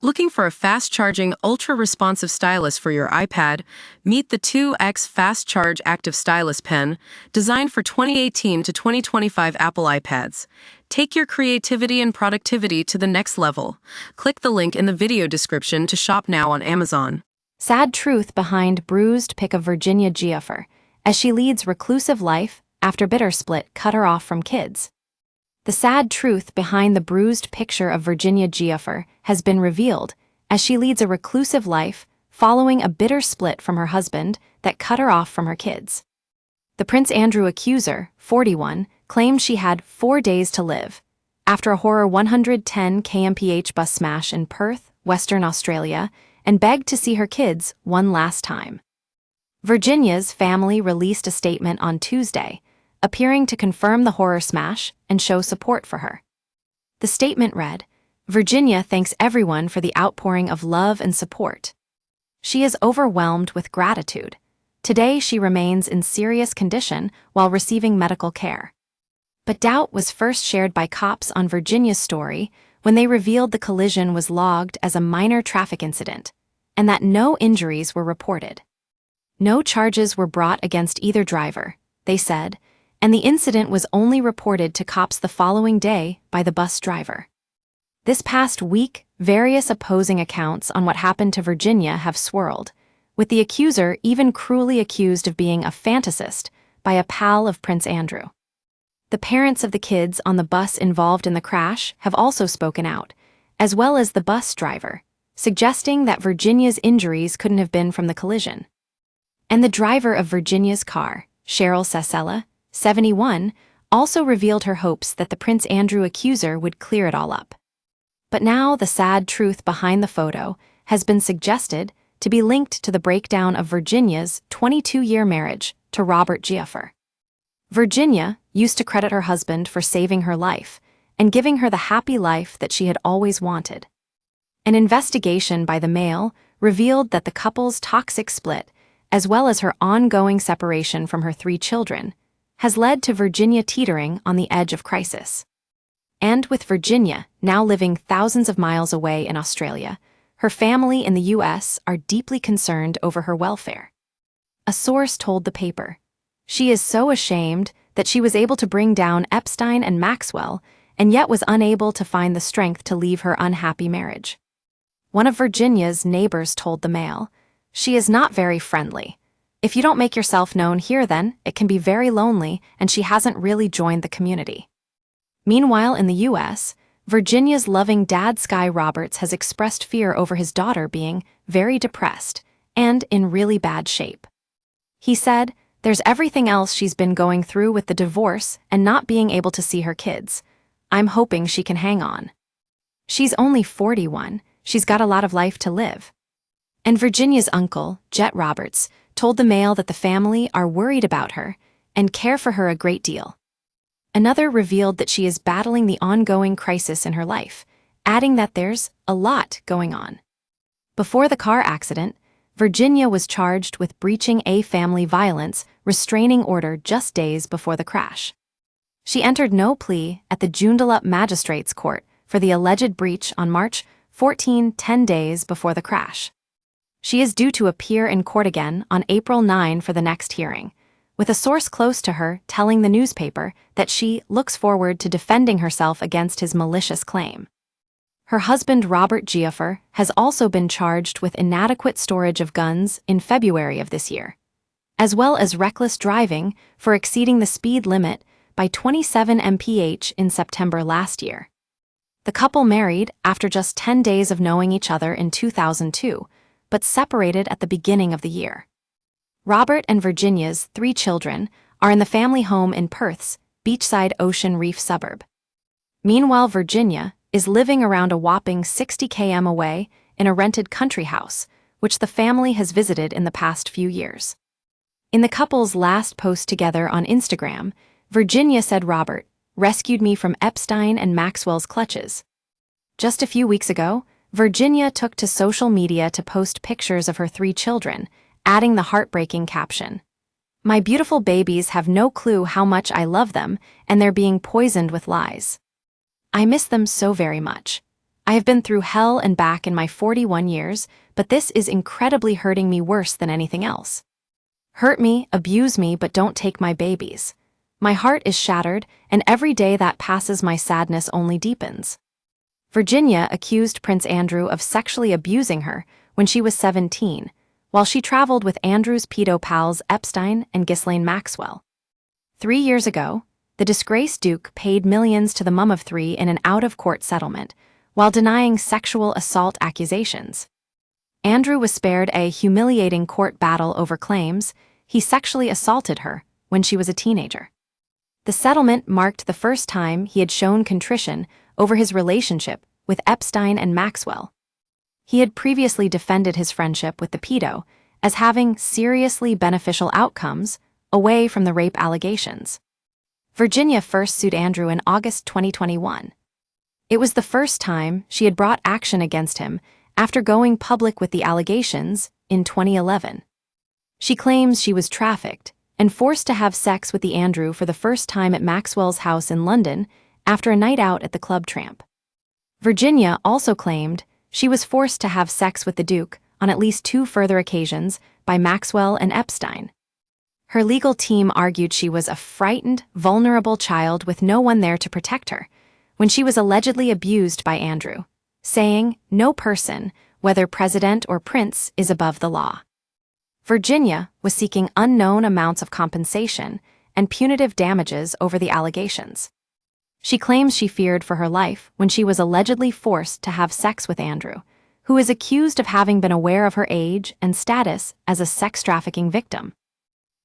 Looking for a fast-charging, ultra-responsive stylus for your iPad? Meet the 2X Fast Charge Active Stylus Pen, designed for 2018 to 2025 Apple iPads. Take your creativity and productivity to the next level. Click the link in the video description to shop now on Amazon. Sad truth behind bruised pic of Virginia Giuffre, as she leads reclusive life after bitter split cut her off from kids. The sad truth behind the bruised picture of Virginia Giuffre has been revealed, as she leads a reclusive life following a bitter split from her husband that cut her off from her kids. The Prince Andrew accuser, 41, claimed she had 4 days to live after a horror 110 kmph bus smash in Perth, Western Australia, and begged to see her kids one last time. Virginia's family released a statement on Tuesday, appearing to confirm the horror smash and show support for her. The statement read, "Virginia thanks everyone for the outpouring of love and support. She is overwhelmed with gratitude. Today she remains in serious condition while receiving medical care." But doubt was first shared by cops on Virginia's story when they revealed the collision was logged as a minor traffic incident, and that no injuries were reported. No charges were brought against either driver, they said, and the incident was only reported to cops the following day by the bus driver. This past week, various opposing accounts on what happened to Virginia have swirled, with the accuser even cruelly accused of being a fantasist by a pal of Prince Andrew. The parents of the kids on the bus involved in the crash have also spoken out, as well as the bus driver, suggesting that Virginia's injuries couldn't have been from the collision. And the driver of Virginia's car, Cheryl Sasella, 71, also revealed her hopes that the Prince Andrew accuser would clear it all up. But now the sad truth behind the photo has been suggested to be linked to the breakdown of Virginia's 22-year marriage to Robert Giuffre. Virginia used to credit her husband for saving her life and giving her the happy life that she had always wanted. An investigation by the Mail revealed that the couple's toxic split, as well as her ongoing separation from her 3 children, has led to Virginia teetering on the edge of crisis. And with Virginia now living thousands of miles away in Australia, her family in the U.S. are deeply concerned over her welfare. A source told the paper, "She is so ashamed that she was able to bring down Epstein and Maxwell and yet was unable to find the strength to leave her unhappy marriage." One of Virginia's neighbors told the Mail, "She is not very friendly. If you don't make yourself known here, then it can be very lonely, and she hasn't really joined the community." Meanwhile, in the U.S., Virginia's loving dad Sky Roberts has expressed fear over his daughter being very depressed and in really bad shape. He said, "There's everything else she's been going through with the divorce and not being able to see her kids. I'm hoping she can hang on. She's only 41, she's got a lot of life to live." And Virginia's uncle, Jet Roberts, told the Mail that the family are worried about her and care for her a great deal. Another revealed that she is battling the ongoing crisis in her life, adding that there's a lot going on. Before the car accident, Virginia was charged with breaching a family violence restraining order just days before the crash. She entered no plea at the Joondalup Magistrates Court for the alleged breach on March 14, 10 days before the crash. She is due to appear in court again on April 9 for the next hearing, with a source close to her telling the newspaper that she looks forward to defending herself against his malicious claim. Her husband Robert Giuffre has also been charged with inadequate storage of guns in February of this year, as well as reckless driving for exceeding the speed limit by 27 mph in September last year. The couple married after just 10 days of knowing each other in 2002, but separated at the beginning of the year. Robert and Virginia's 3 children are in the family home in Perth's beachside Ocean Reef suburb. Meanwhile, Virginia is living around a whopping 60 km away in a rented country house, which the family has visited in the past few years. In the couple's last post together on Instagram, Virginia said Robert rescued me from Epstein and Maxwell's clutches. Just a few weeks ago, Virginia took to social media to post pictures of her 3 children, adding the heartbreaking caption, "My beautiful babies have no clue how much I love them, and they're being poisoned with lies. I miss them so very much. I have been through hell and back in my 41 years, but this is incredibly hurting me worse than anything else. Hurt me, abuse me, but don't take my babies. My heart is shattered, and every day that passes my sadness only deepens. Virginia accused Prince Andrew of sexually abusing her when she was 17, while she traveled with Andrew's pedo pals Epstein and Ghislaine Maxwell. 3 years ago, the disgraced Duke paid millions to the mum of three in an out-of-court settlement, while denying sexual assault accusations. Andrew was spared a humiliating court battle over claims he sexually assaulted her when she was a teenager. The settlement marked the first time he had shown contrition over his relationship with Epstein and Maxwell. He had previously defended his friendship with the pedo as having seriously beneficial outcomes away from the rape allegations. Virginia first sued Andrew in August 2021. It was the first time she had brought action against him after going public with the allegations in 2011. She claims she was trafficked and forced to have sex with the Andrew for the first time at Maxwell's house in London after a night out at the Club Tramp. Virginia also claimed she was forced to have sex with the Duke on at least 2 further occasions by Maxwell and Epstein. Her legal team argued she was a frightened, vulnerable child with no one there to protect her when she was allegedly abused by Andrew, saying, "No person, whether president or prince, is above the law." Virginia was seeking unknown amounts of compensation and punitive damages over the allegations. She claims she feared for her life when she was allegedly forced to have sex with Andrew, who is accused of having been aware of her age and status as a sex trafficking victim.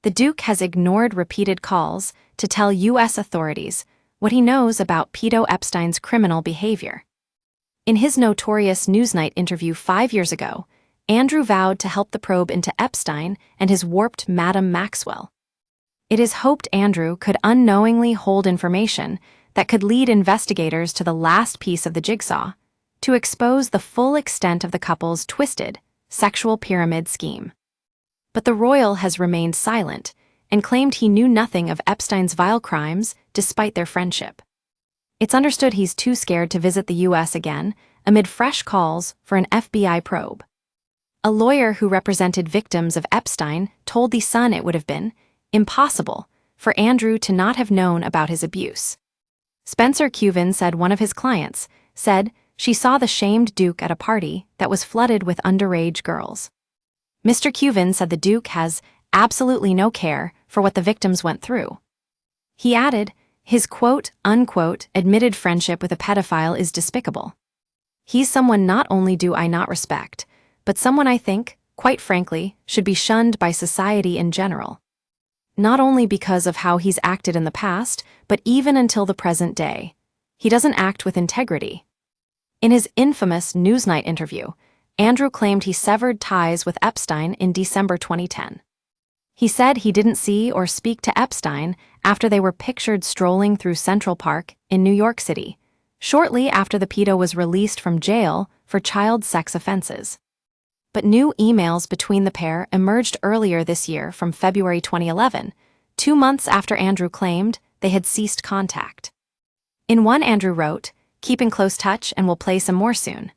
The Duke has ignored repeated calls to tell U.S. authorities what he knows about pedo Epstein's criminal behavior. In his notorious Newsnight interview 5 years ago, Andrew vowed to help the probe into Epstein and his warped Madam Maxwell. It is hoped Andrew could unknowingly hold information that could lead investigators to the last piece of the jigsaw, to expose the full extent of the couple's twisted, sexual pyramid scheme. But the royal has remained silent and claimed he knew nothing of Epstein's vile crimes despite their friendship. It's understood he's too scared to visit the U.S. again amid fresh calls for an FBI probe. A lawyer who represented victims of Epstein told The Sun it would have been impossible for Andrew to not have known about his abuse. Spencer Cuvin said one of his clients said she saw the shamed Duke at a party that was flooded with underage girls. Mr. Cuvin said the Duke has absolutely no care for what the victims went through. He added, his quote-unquote admitted friendship with a pedophile is despicable. He's someone not only do I not respect, but someone I think, quite frankly, should be shunned by society in general. Not only because of how he's acted in the past, but even until the present day. He doesn't act with integrity. In his infamous Newsnight interview, Andrew claimed he severed ties with Epstein in December 2010. He said he didn't see or speak to Epstein after they were pictured strolling through Central Park in New York City, shortly after the pedo was released from jail for child sex offenses. But new emails between the pair emerged earlier this year from February 2011, 2 months after Andrew claimed they had ceased contact. In one, Andrew wrote, "Keep in close touch and we'll play some more soon."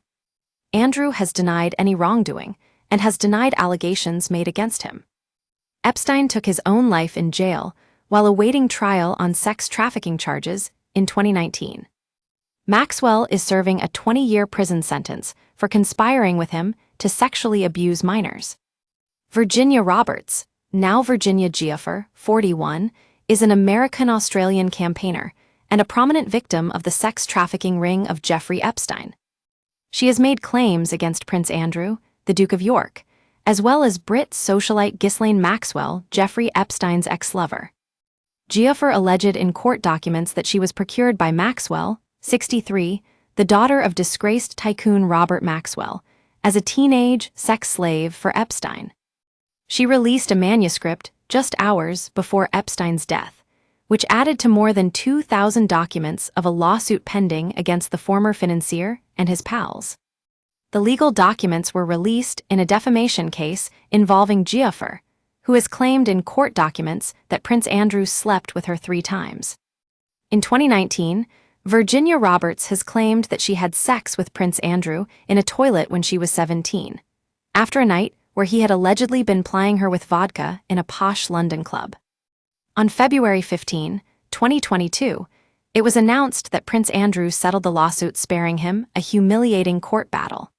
Andrew has denied any wrongdoing and has denied allegations made against him. Epstein took his own life in jail while awaiting trial on sex trafficking charges in 2019. Maxwell is serving a 20-year prison sentence for conspiring with him to sexually abuse minors. Virginia Roberts, now Virginia Giuffre, 41, is an American-Australian campaigner and a prominent victim of the sex trafficking ring of Jeffrey Epstein. She has made claims against Prince Andrew, the Duke of York, as well as Brit socialite Ghislaine Maxwell, Jeffrey Epstein's ex-lover. Giuffre alleged in court documents that she was procured by Maxwell, 63, the daughter of disgraced tycoon Robert Maxwell, as a teenage sex slave for Epstein. She released a manuscript just hours before Epstein's death, which added to more than 2,000 documents of a lawsuit pending against the former financier and his pals. The legal documents were released in a defamation case involving Giuffre, who has claimed in court documents that Prince Andrew slept with her 3 times. In 2019, Virginia Roberts has claimed that she had sex with Prince Andrew in a toilet when she was 17, after a night where he had allegedly been plying her with vodka in a posh London club. On February 15, 2022, it was announced that Prince Andrew settled the lawsuit, sparing him a humiliating court battle.